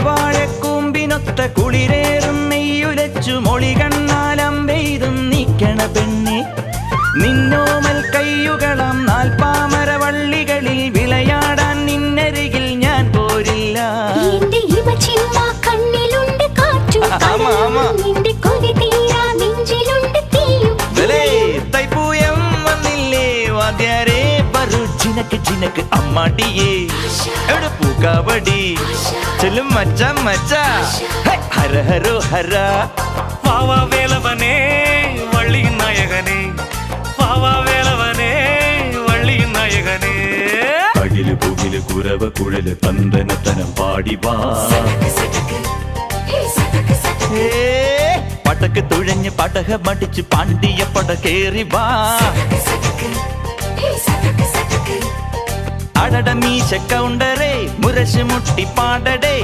കുടവാഴക്കൂമ്പിനൊത്ത കുളിരേറും നെയ്യുലച്ചു മൊളി കണ്ണാലം പെയ്തും നീക്കണ പെണ്ണെ നിന്നോമൽ കയ്യുകളം നാൽപ്പാമരവള്ളികളിൽ വിളയാടാൻ നിന്നരികിൽ ഞാൻ പോരില്ല. തൈപ്പൂയം വന്നില്ലേ വാദ്യാരേ പറു ചിനക്ക് ചിനക്ക് അമ്മാടിയേ എവിടെ പൂക്കാവടി ചെല്ലും മച്ച മച്ച ഹര ഹരോ ഹര. വാവാ വേലവനേ വള്ളിயின் നായകനേ, വാവാ വേലവനേ വള്ളിயின் നായകനേ. അകില് പുകില് കുരവ കുഴല് തന്തനത്തനം പാടി വാ. പടക്ക് തുഴഞ്ഞ് പടക മടിച്ച് പാണ്ടിയ പട കേറി വാ. അടട മീശ കൗണ്ടറേ മുരശ് മുട്ടി പാടടേ.